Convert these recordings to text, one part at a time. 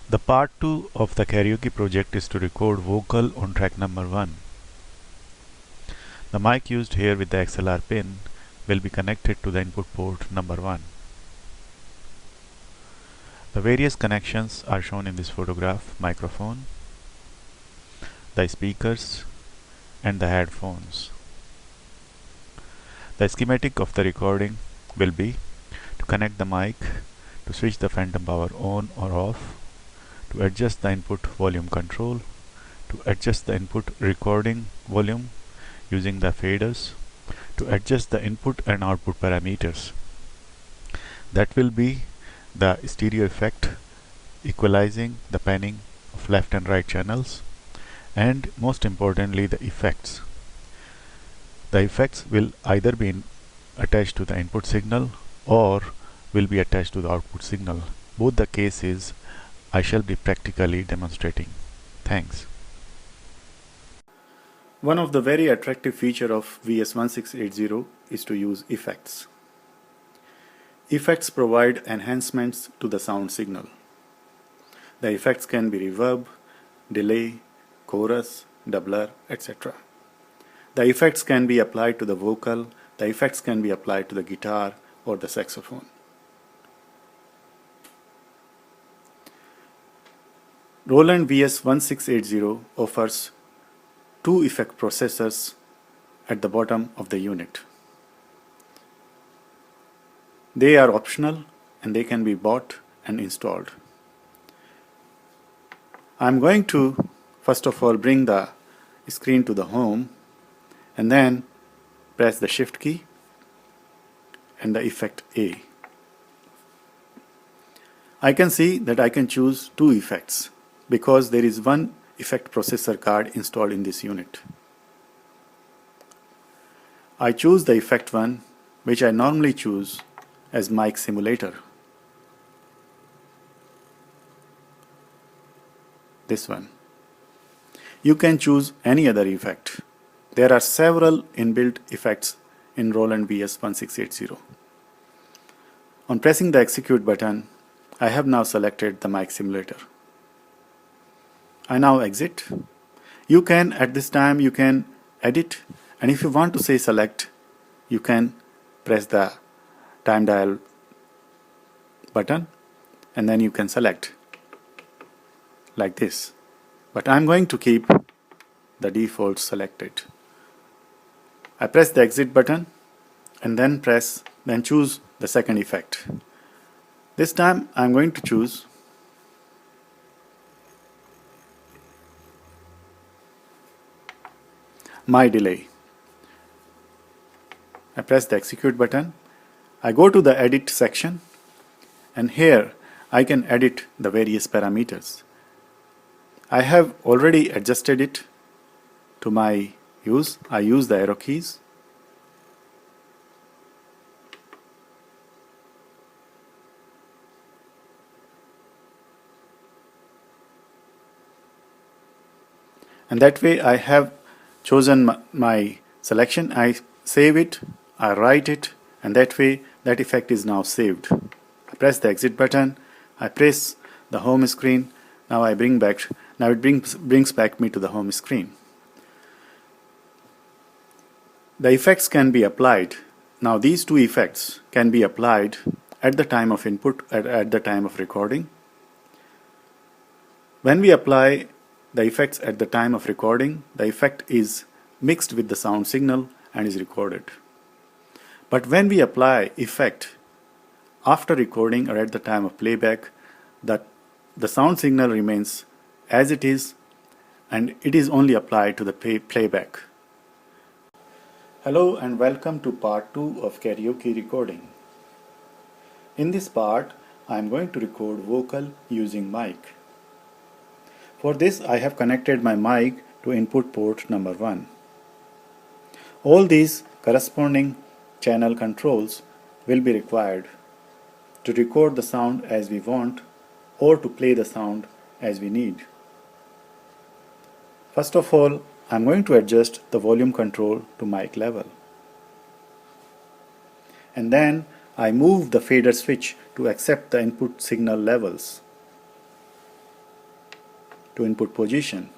The part 2 of the karaoke project is to record vocal on track number 1. The mic used here with the XLR pin will be connected to the input port number 1. The various connections are shown in this photograph: microphone, the speakers, and the headphones. The schematic of the recording will be to connect the mic, to switch the phantom power on or off, to adjust the input volume control, to adjust the input recording volume using the faders, to adjust the input and output parameters. That will be the stereo effect, equalizing the panning of left and right channels, and most importantly the effects. The effects will either be attached to the input signal or will be attached to the output signal. Both the cases I shall be practically demonstrating. Thanks. One of the very attractive features of VS1680 is to use effects. Effects provide enhancements to the sound signal. The effects can be reverb, delay, chorus, doubler, etc. The effects can be applied to the vocal, the effects can be applied to the guitar or the saxophone. Roland VS1680 offers two effect processors at the bottom of the unit. They are optional and they can be bought and installed. I'm going to first of all bring the screen to the home and then press the shift key and the effect A. I can see that I can choose two effects because there is one effect processor card installed in this unit. I choose the effect one, which I normally choose as mic simulator. This one. You can choose any other effect. There are several inbuilt effects in Roland VS1680. On pressing the execute button, I have now selected the mic simulator. I now exit. You can, at this time, you can edit, and if you want to say select, you can press the time dial button and then you can select like this. But I'm going to keep the default selected. I press the exit button and then choose the second effect. This time I'm going to choose my delay. I press the execute button. I go to the edit section and here I can edit the various parameters. I have already adjusted it to my use. I use the arrow keys. And that way I have chosen my selection. I save it, I write it, and that way that effect is now saved. I press the exit button, I press the home screen. Now it brings back me to the home screen. The effects can be applied. Now these two effects can be applied at the time of input, at the time of recording. When we apply the effects at the time of recording, the effect is mixed with the sound signal and is recorded. But when we apply effect after recording or at the time of playback, the sound signal remains as it is and it is only applied to the playback. Hello and welcome to part 2 of karaoke recording. In this part, I am going to record vocal using mic. For this, I have connected my mic to input port number 1. All these corresponding channel controls will be required to record the sound as we want or to play the sound as we need. First of all, I am going to adjust the volume control to mic level. And then I move the fader switch to accept the input signal levels. to input position.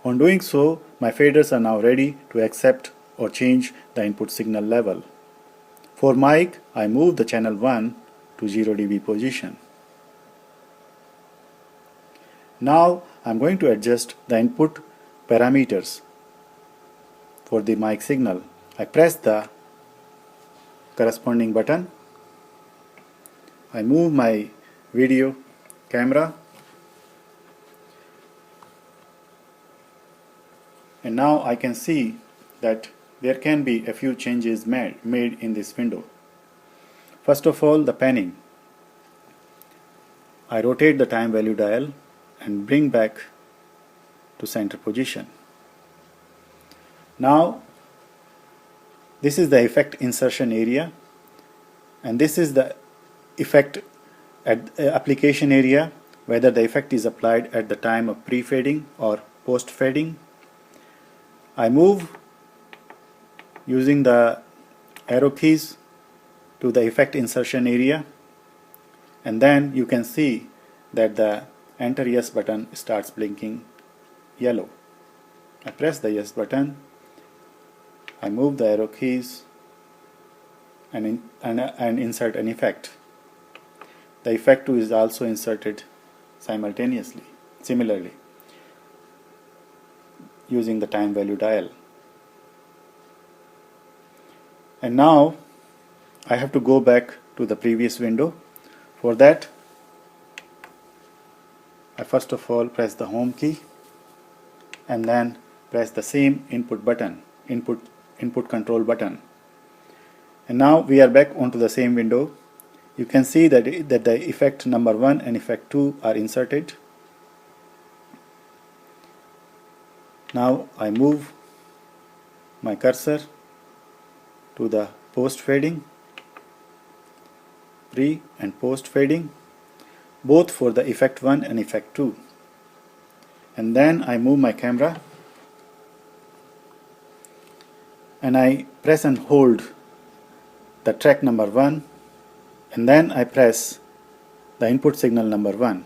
On doing so, my faders are now ready to accept or change the input signal level. For mic, I move the channel 1 to 0 dB position. Now I'm going to adjust the input parameters for the mic signal. I press the corresponding button. I move my video camera, and now I can see that there can be a few changes made in this window. First of all, the panning. I rotate the time value dial and bring back to center position. Now this is the effect insertion area, and this is the effect application area, whether the effect is applied at the time of pre-fading or post-fading. I move using the arrow keys to the effect insertion area, and then you can see that the enter yes button starts blinking yellow. I press the yes button, I move the arrow keys and insert an effect. The effect 2 is also inserted similarly using the time value dial. And now I have to go back to the previous window. For that, I first of all press the home key and then press the same input control button. And now we are back onto the same window. You can see that the effect number 1 and effect 2 are inserted. Now I move my cursor to the post fading, pre and post fading, both for the effect 1 and effect 2. And then I move my camera and I press and hold the track number 1, and then I press the input signal number 1,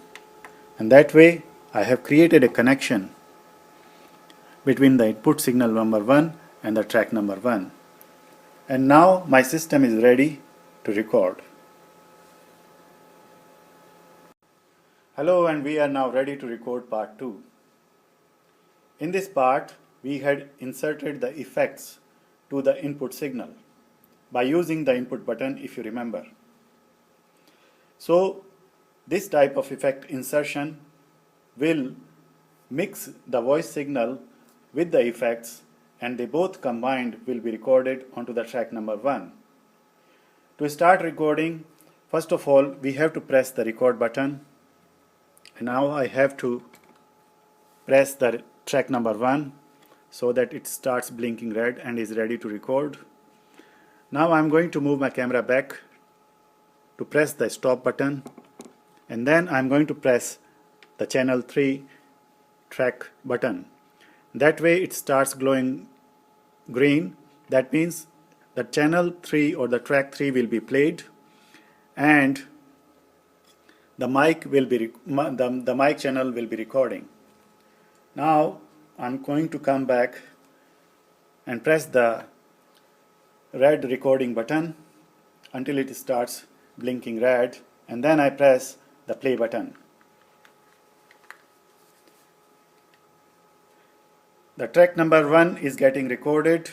and that way I have created a connection between the input signal number 1 and the track number 1. And now my system is ready to record. Hello, and we are now ready to record part 2. In this part, we had inserted the effects to the input signal by using the input button, if you remember. So this type of effect insertion will mix the voice signal with the effects, and they both combined will be recorded onto the track number 1. To start recording, first of all we have to press the record button, and now I have to press the track number 1 so that it starts blinking red and is ready to record. Now I'm going to move my camera back to press the stop button, and then I'm going to press the channel 3 track button. That way it starts glowing green. That means the channel 3 or the track 3 will be played, and the mic channel will be recording. Now I'm going to come back and press the red recording button until it starts blinking red, and then I press the play button. The track number 1 is getting recorded,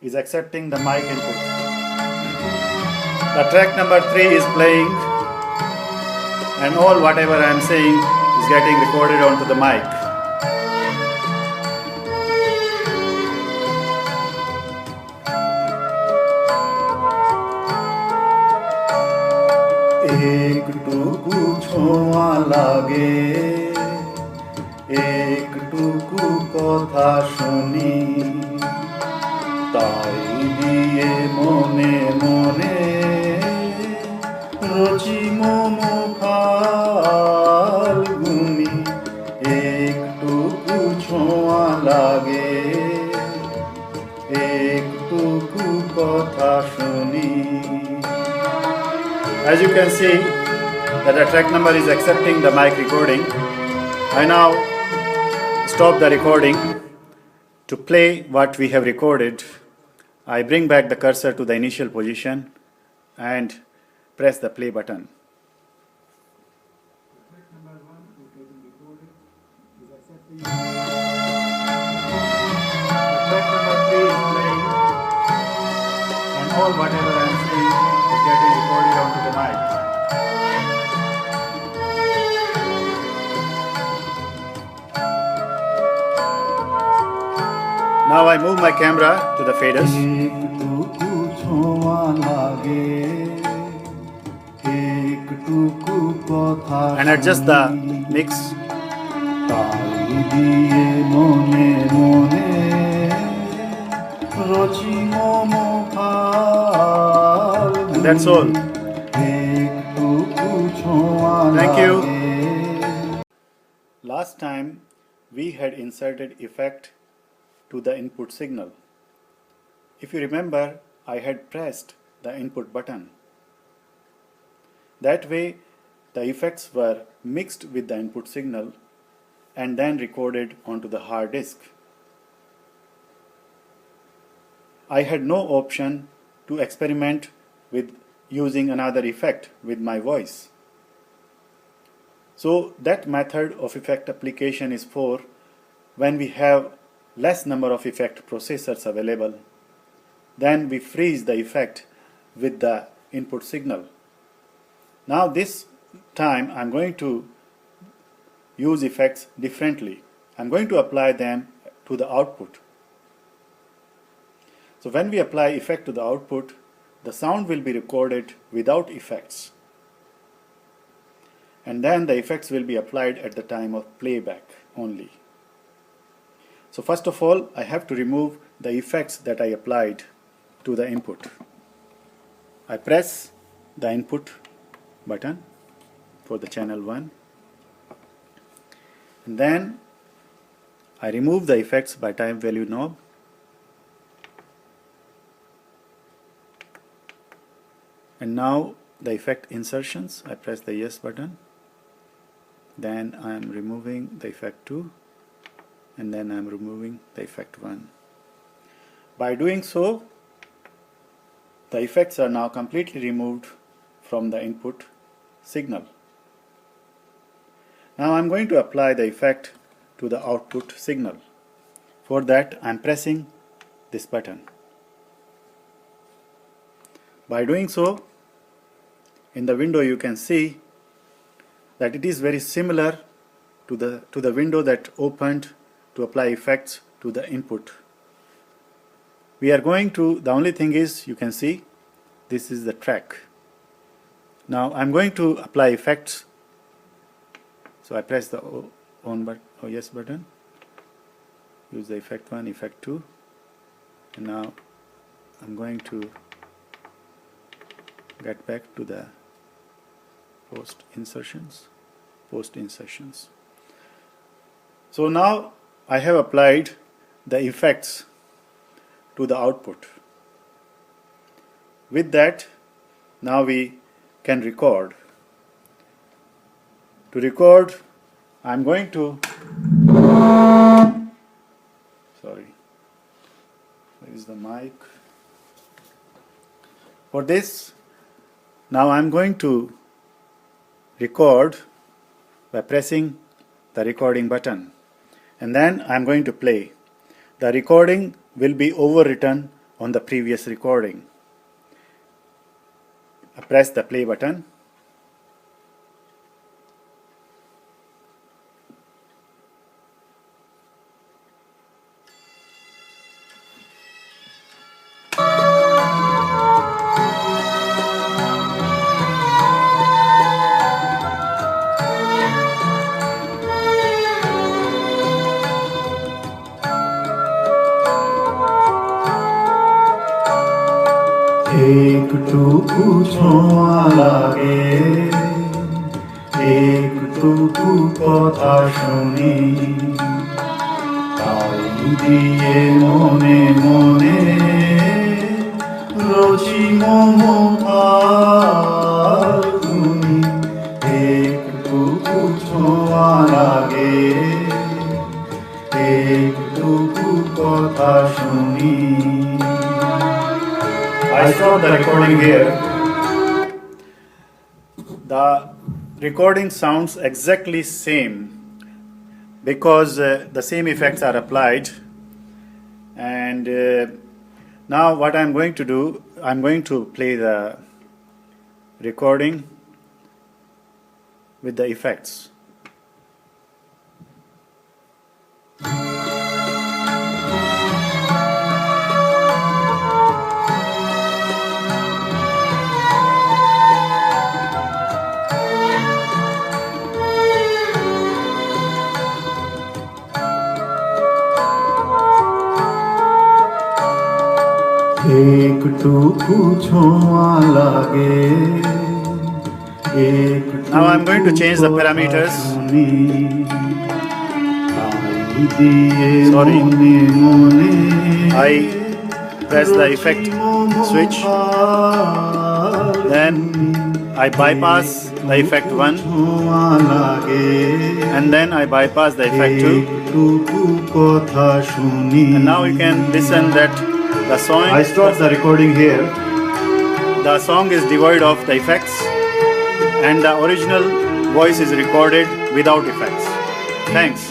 is accepting the mic input. The track number 3 is playing, and all whatever I am saying is getting recorded onto the mic. एकटुकु छोआ लागे एकटुकु कथा शुनी ताई दिए मने मने रचि मोमो फाल्गुनी एकटुकु छोआ लागे एकटुकु कथा शुनी. As you can see that the track number is accepting the mic recording, I now stop the recording. To play what we have recorded, I bring back the cursor to the initial position and press the play button. Track number 3 is playing, and all whatever I am saying is getting recorded onto the mic. Now I move my camera to the faders and adjust the mix. And that's all. Thank you. Last time we had inserted effect to the input signal. If you remember, I had pressed the input button. That way, the effects were mixed with the input signal and then recorded onto the hard disk. I had no option to experiment with using another effect with my voice. So that method of effect application is for when we have less number of effect processors available. Then we freeze the effect with the input signal. Now this time I'm going to use effects differently. I'm going to apply them to the output. So when we apply effect to the output, the sound will be recorded without effects. And then the effects will be applied at the time of playback only. So first of all, I have to remove the effects that I applied to the input. I press the input button for the channel 1. And then I remove the effects by time value knob. And now the effect insertions, I press the yes button. Then I am removing the effect 2. And then I am removing the effect 1. By doing so, the effects are now completely removed from the input signal. Now I am going to apply the effect to the output signal. For that I am pressing this button. By doing so, in the window you can see that it is very similar to the window that opened to apply effects to the input. We are going to, the only thing is, you can see this is the track. Now I'm going to apply effects. So I press the yes button, use the effect 1, effect 2, and now I'm going to get back to the post insertions. So now I have applied the effects to the output. With that, now we can record. To record, I'm going to, where is the mic? For this, now I'm going to record by pressing the recording button, and then I'm going to play. The recording will be overwritten on the previous recording. I press the play button. একটুকু ছোঁয়া লাগে, একটুকু কথা শুনি, তাই দিয়ে মনে মনে রচি মমতার ধুনি। একটুকু ছোঁয়া লাগে, শুনি I stop the recording here. The recording sounds exactly same because the same effects are applied. And now what I'm going to do, I'm going to play the recording with the effects. একটুকু ছোঁয়া লাগে একটুকু Now I'm going to change the parameters. শুনি তাই দিয়ে Sorry. মনে মনে I press the effect switch, then I bypass the effect 1, ছোঁয়া লাগে and then I bypass the effect 2. একটুকু কথা শুনি And now you can listen that the song, I stop the recording here. the song is devoid of the effects, and the original voice is recorded without effects. Thanks.